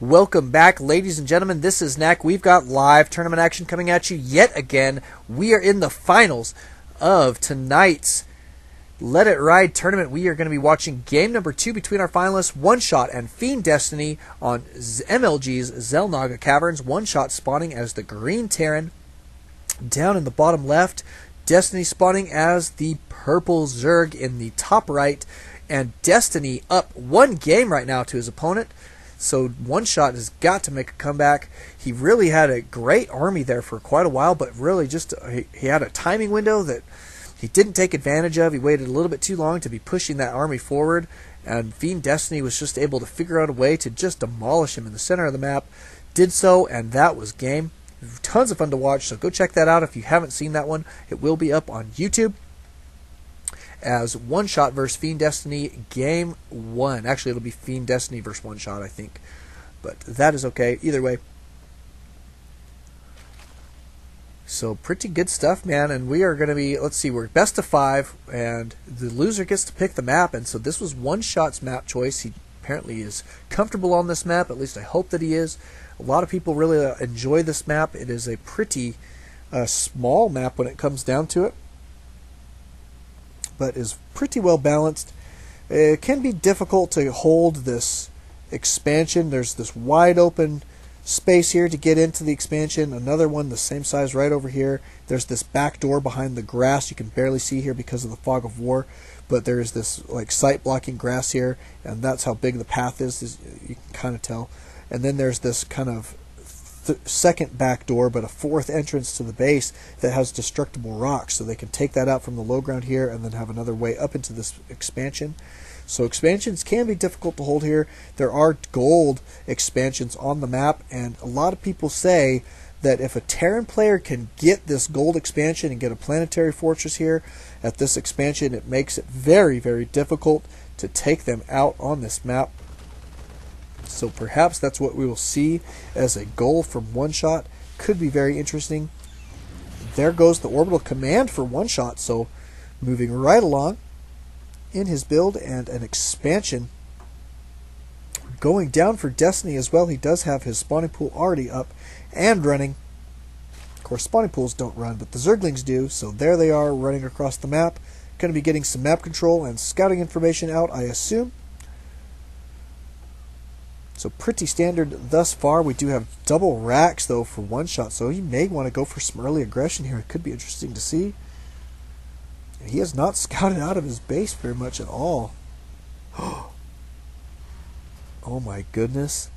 Welcome back, ladies and gentlemen. This is Knack. We've got live tournament action coming at you yet again. We are in the finals of tonight's Let It Ride tournament. We are going to be watching game number 2 between our finalists, Oneshot and FienDestiny on MLG's Xel'Naga Caverns. Oneshot spawning as the Green Terran. Down in the bottom left, Destiny spawning as the Purple Zerg in the top right. And Destiny up one game right now to his opponent. So Oneshot has got to make a comeback. He really had a great army there for quite a while, but really just he had a timing window that he didn't take advantage of. He waited a little bit too long to be pushing that army forward, and FienDestiny was just able to figure out a way to just demolish him in the center of the map. Did so, and that was game. Tons of fun to watch, so go check that out if you haven't seen that one. It will be up on YouTube as Oneshot versus FienDestiny game 1. Actually, it'll be FienDestiny versus Oneshot, I think. But that is okay. Either way. So, pretty good stuff, man. And we are going to be, let's see, we're best of 5. And the loser gets to pick the map. And so this was Oneshot's map choice. He apparently is comfortable on this map. At least I hope that he is. A lot of people really enjoy this map. It is a pretty small map when it comes down to it, but is pretty well balanced. It can be difficult to hold this expansion. There's this wide open space here to get into the expansion. Another one the same size right over here. There's this back door behind the grass you can barely see here because of the fog of war, but there's this like sight blocking grass here, and that's how big the path is you can kind of tell. And then there's this kind of second back door, but a fourth entrance to the base that has destructible rocks, so they can take that out from the low ground here and then have another way up into this expansion. So expansions can be difficult to hold here. There are gold expansions on the map, and a lot of people say that if a Terran player can get this gold expansion and get a planetary fortress here at this expansion, it makes it very, very difficult to take them out on this map. So perhaps that's what we will see as a goal from Oneshot. Could be very interesting. There goes the orbital command for Oneshot. So moving right along in his build, and an expansion going down for Destiny as well. He does have his spawning pool already up and running. Of course, spawning pools don't run, but the Zerglings do. So there they are running across the map. Going to be getting some map control and scouting information out, I assume. So pretty standard thus far. We do have double racks, though, for Oneshot, so he may want to go for some early aggression here. It could be interesting to see. He has not scouted out of his base very much at all. Oh my goodness.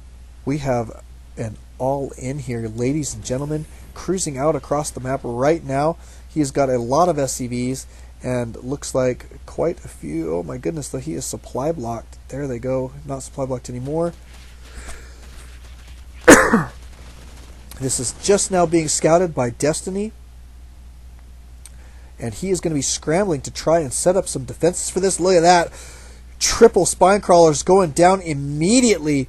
We have an all-in here, ladies and gentlemen, cruising out across the map right now. He has got a lot of SCVs, and looks like quite a few. Oh my goodness, though, he is supply blocked. There they go. Not supply blocked anymore. This is just now being scouted by Destiny, and he is going to be scrambling to try and set up some defenses for this. Look at that. Triple spine crawlers going down immediately,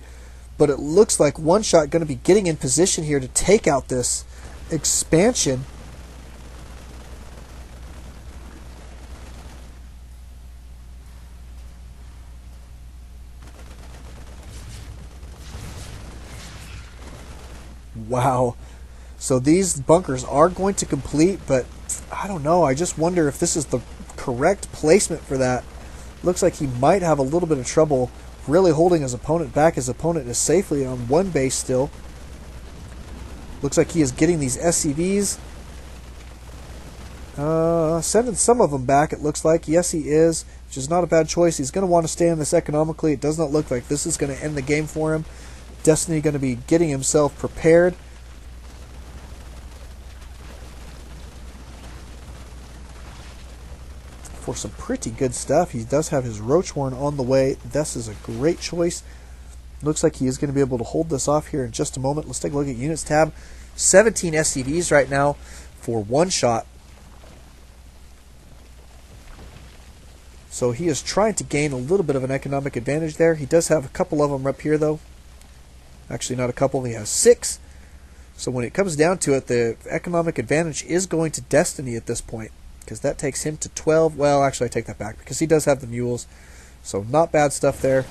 but it looks like Oneshot going to be getting in position here to take out this expansion. Wow. So these bunkers are going to complete, but I don't know. I just wonder if this is the correct placement for that. Looks like he might have a little bit of trouble really holding his opponent back. His opponent is safely on one base still. Looks like he is getting these SCVs. Sending some of them back, it looks like. Yes, he is, which is not a bad choice. He's going to want to stay in this economically. It does not look like this is going to end the game for him. Destiny going to be getting himself prepared. For some pretty good stuff. He does have his Roach Horn on the way. This is a great choice. Looks like he is going to be able to hold this off here in just a moment. Let's take a look at Units tab. 17 SCVs right now for Oneshot. So he is trying to gain a little bit of an economic advantage there. He does have a couple of them up here, though. Actually, not a couple. He has 6. So when it comes down to it, the economic advantage is going to Destiny at this point, because that takes him to 12. Well, actually, I take that back, because he does have the mules. So not bad stuff there.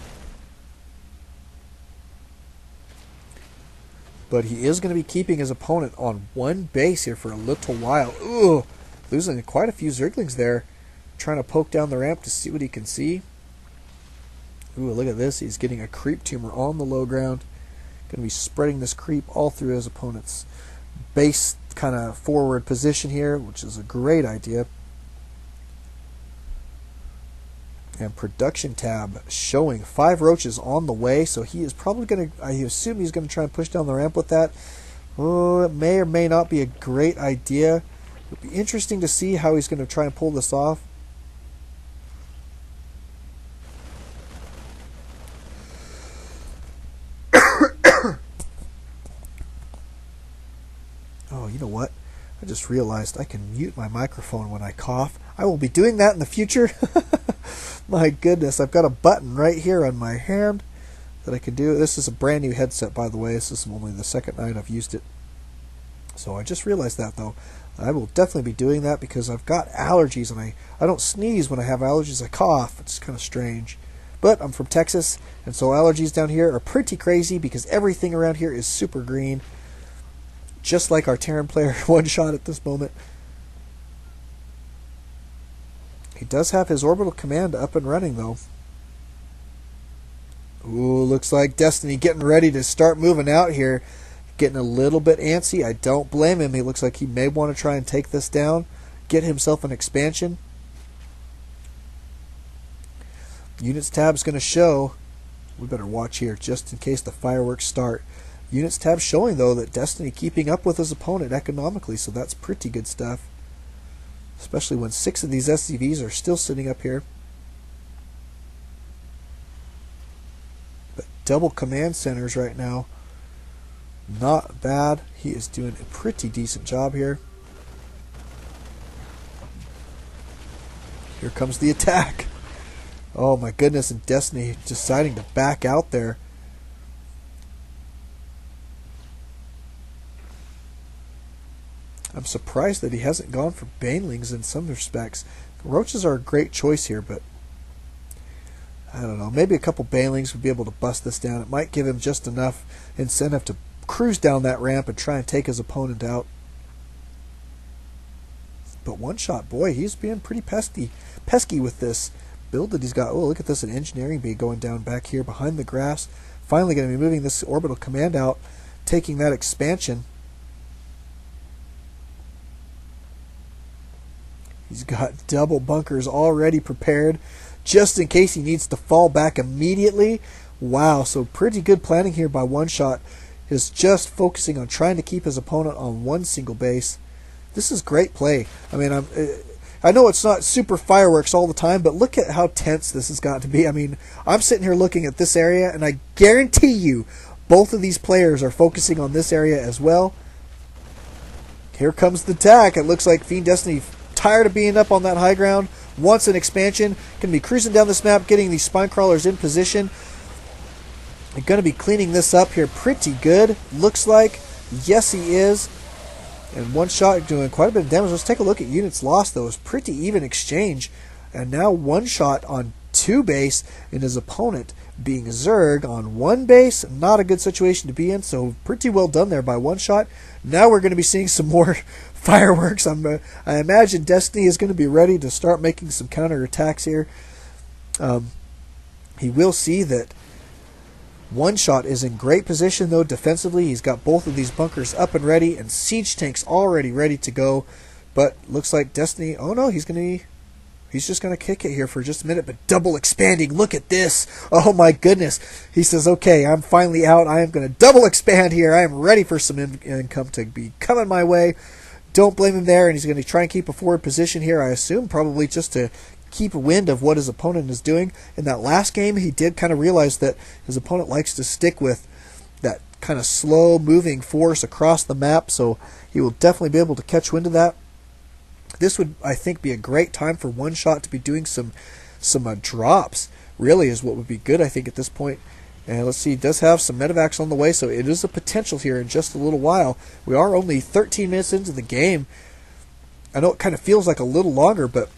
But he is going to be keeping his opponent on one base here for a little while. Ooh, losing quite a few Zerglings there. Trying to poke down the ramp to see what he can see. Ooh, look at this. He's getting a creep tumor on the low ground. Going to be spreading this creep all through his opponent's base kind of forward position here, which is a great idea. And production tab showing 5 roaches on the way, so he is probably going to, I assume he's going to try and push down the ramp with that. Oh, it may or may not be a great idea. It'll be interesting to see how he's going to try and pull this off. Oh, you know what? I just realized I can mute my microphone when I cough. I will be doing that in the future. My goodness, I've got a button right here on my hand that I can do. This is a brand new headset, by the way. This is only the second night I've used it. So I just realized that, though. I will definitely be doing that because I've got allergies, and I don't sneeze when I have allergies. I cough. It's kind of strange. But I'm from Texas, and so allergies down here are pretty crazy because everything around here is super green. Just like our Terran player Oneshot at this moment. He does have his orbital command up and running, though. Ooh, looks like Destiny getting ready to start moving out here. Getting a little bit antsy. I don't blame him. He looks like he may want to try and take this down. Get himself an expansion. Units tab is going to show. We better watch here just in case the fireworks start. Units tab showing, though, that Destiny keeping up with his opponent economically, so that's pretty good stuff. Especially when 6 of these SCVs are still sitting up here. But double command centers right now. Not bad. He is doing a pretty decent job here. Here comes the attack. Oh my goodness, and Destiny deciding to back out there. I'm surprised that he hasn't gone for banelings in some respects. Roaches are a great choice here, but I don't know. Maybe a couple banelings would be able to bust this down. It might give him just enough incentive to cruise down that ramp and try and take his opponent out. But Oneshot, boy, he's being pretty pesky with this build that he's got. Oh, look at this, an engineering bee going down back here behind the grass. Finally going to be moving this orbital command out, taking that expansion. He's got double bunkers already prepared just in case he needs to fall back immediately. Wow, so pretty good planning here by Oneshot. Is just focusing on trying to keep his opponent on one single base. This is great play. I mean, I know it's not super fireworks all the time, but look at how tense this has got to be. I mean, I'm sitting here looking at this area, and I guarantee you both of these players are focusing on this area as well. Here comes the attack. It looks like FienDestiny, tired of being up on that high ground, wants an expansion, can be cruising down this map, getting these spine crawlers in position. They're going to be cleaning this up here pretty good, looks like. Yes, he is. And Oneshot doing quite a bit of damage. Let's take a look at units lost, though. It was pretty even exchange. And now Oneshot on 2 base, and his opponent being Zerg on 1 base. Not a good situation to be in, so pretty well done there by Oneshot. Now we're going to be seeing some more fireworks. I imagine Destiny is going to be ready to start making some counterattacks here. He will see that Oneshot is in great position, though, defensively. He's got both of these bunkers up and ready, and siege tanks already ready to go. But looks like Destiny, oh no, he's just going to kick it here for just a minute, but double expanding. Look at this. Oh my goodness. He says, okay, I'm finally out. I am going to double expand here. I am ready for some income to be coming my way. Don't blame him there, and he's going to try and keep a forward position here, I assume, probably just to keep wind of what his opponent is doing. In that last game, he did kind of realize that his opponent likes to stick with that kind of slow moving force across the map, so he will definitely be able to catch wind of that. This would, I think, be a great time for Oneshot to be doing some drops, really, is what would be good, I think, at this point. And let's see, he does have some medevacs on the way, so it is a potential here in just a little while. We are only 13 minutes into the game. I know it kind of feels like a little longer, but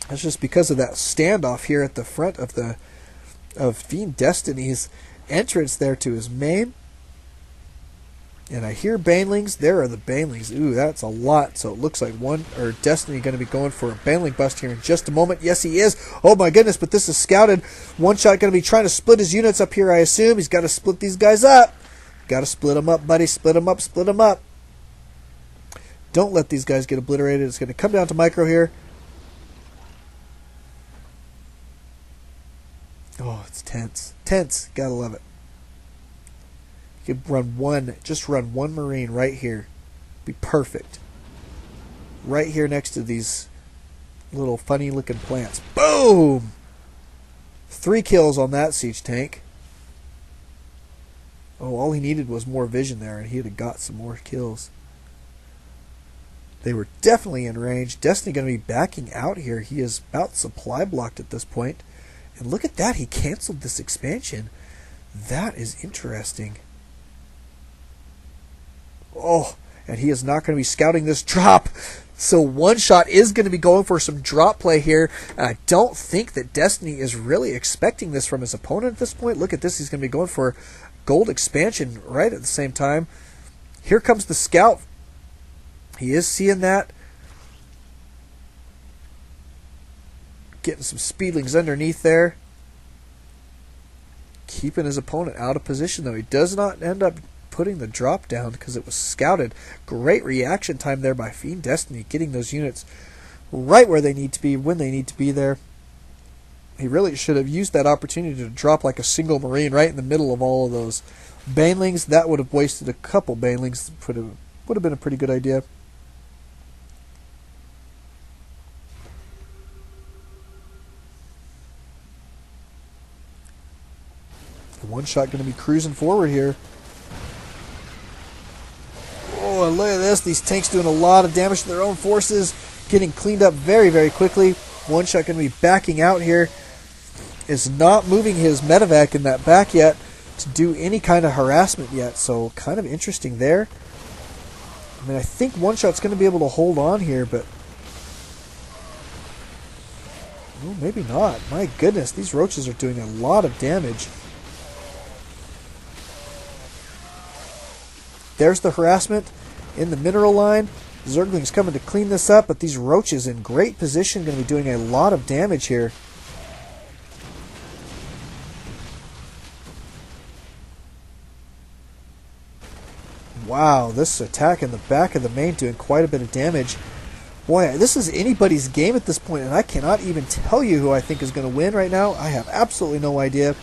that's just because of that standoff here at the front of FienDestiny's entrance there to his main. And I hear banelings. There are the banelings. Ooh, that's a lot. So it looks like Destiny going to be going for a baneling bust here in just a moment. Yes, he is. Oh my goodness, but this is scouted. Oneshot going to be trying to split his units up here, I assume. He's got to split these guys up. Got to split them up, buddy. Split them up, split them up. Don't let these guys get obliterated. It's going to come down to micro here. Oh, it's tense. Tense. Gotta love it. You could run one, just run one Marine right here. Be perfect. Right here next to these little funny looking plants. Boom! 3 kills on that siege tank. Oh, all he needed was more vision there, and he'd have got some more kills. They were definitely in range. Destiny going to be backing out here. He is about supply blocked at this point. And look at that. He canceled this expansion. That is interesting. Oh, and he is not going to be scouting this drop. So Oneshot is going to be going for some drop play here. And I don't think that Destiny is really expecting this from his opponent at this point. Look at this. He's going to be going for gold expansion right at the same time. Here comes the scout. He is seeing that. Getting some speedlings underneath there. Keeping his opponent out of position, though. He does not end up putting the drop down because it was scouted. Great reaction time there by FienDestiny, getting those units right where they need to be, when they need to be there. He really should have used that opportunity to drop like a single Marine right in the middle of all of those banelings. That would have wasted a couple banelings. Would have been a pretty good idea. Oneshot going to be cruising forward here. Oh, and look at this. These tanks doing a lot of damage to their own forces. Getting cleaned up very, very quickly. Oneshot going to be backing out here. Is not moving his medevac in that back yet to do any kind of harassment yet. So kind of interesting there. I mean, I think Oneshot's going to be able to hold on here, but oh, maybe not. My goodness, these roaches are doing a lot of damage. There's the harassment in the mineral line. Zergling's coming to clean this up, but these roaches in great position, going to be doing a lot of damage here. Wow, this attack in the back of the main doing quite a bit of damage. Boy, this is anybody's game at this point, and I cannot even tell you who I think is going to win right now. I have absolutely no idea.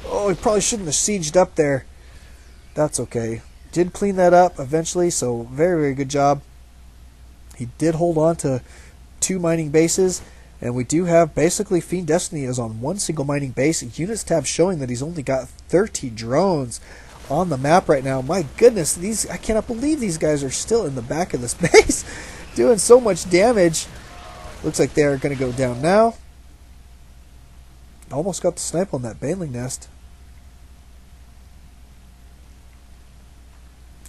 Oh, he probably shouldn't have sieged up there. That's okay. Did clean that up eventually, so very, very good job. He did hold on to 2 mining bases, and we do have basically FienDestiny is on 1 single mining base. Units tab showing that he's only got 30 drones on the map right now. My goodness, I cannot believe these guys are still in the back of this base doing so much damage. Looks like they're going to go down now. Almost got the snipe on that baneling nest.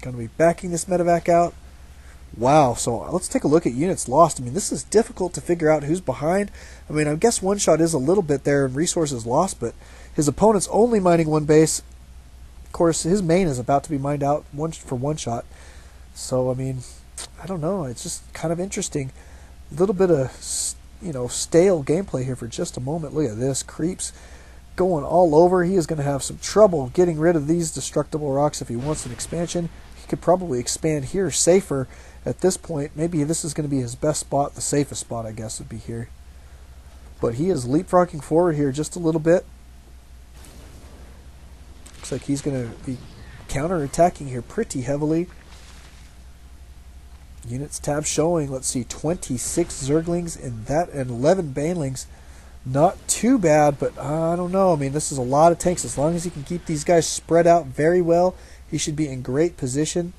Going to be backing this medevac out. Wow, so let's take a look at units lost. I mean, this is difficult to figure out who's behind. I mean, I guess Oneshot is a little bit there in resources lost, but his opponent's only mining 1 base. Of course, his main is about to be mined out for Oneshot. So, I mean, I don't know. It's just kind of interesting. A little bit of, stale gameplay here for just a moment. Look at this. Creeps going all over. He is going to have some trouble getting rid of these destructible rocks if he wants an expansion. He could probably expand here safer at this point. Maybe this is going to be his best spot. The safest spot, I guess, would be here. But he is leapfrogging forward here just a little bit. Looks like he's going to be counterattacking here pretty heavily. Units tab showing, let's see, 26 Zerglings and 11 Banelings. Not too bad, but I don't know. I mean, this is a lot of tanks. As long as he can keep these guys spread out very well, he should be in great position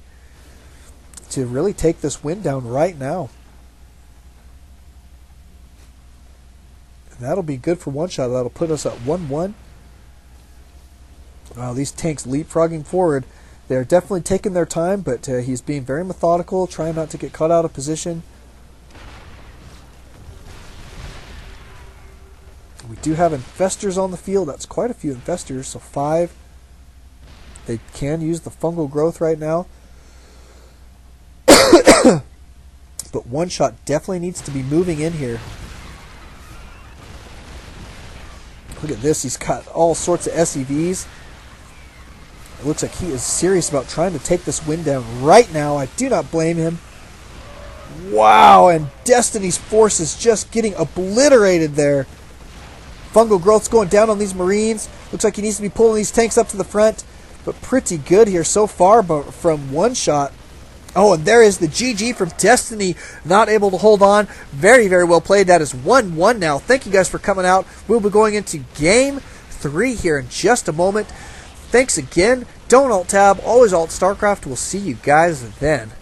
to really take this win down right now. And that'll be good for Oneshot. That'll put us at 1-1. Wow, these tanks leapfrogging forward. They're definitely taking their time, but he's being very methodical, trying not to get caught out of position. We do have infestors on the field. That's quite a few infestors, so 5. They can use the fungal growth right now. But Oneshot definitely needs to be moving in here. Look at this. He's got all sorts of SEVs. It looks like he is serious about trying to take this win down right now. I do not blame him. Wow, and Destiny's forces just getting obliterated there. Fungal growth's going down on these Marines. Looks like he needs to be pulling these tanks up to the front. But pretty good here so far from Oneshot. Oh, and there is the GG from Destiny, not able to hold on. Very, very well played. That is 1-1 now. Thank you guys for coming out. We'll be going into Game 3 here in just a moment. Thanks again. Don't alt-tab. Always alt-StarCraft. We'll see you guys then.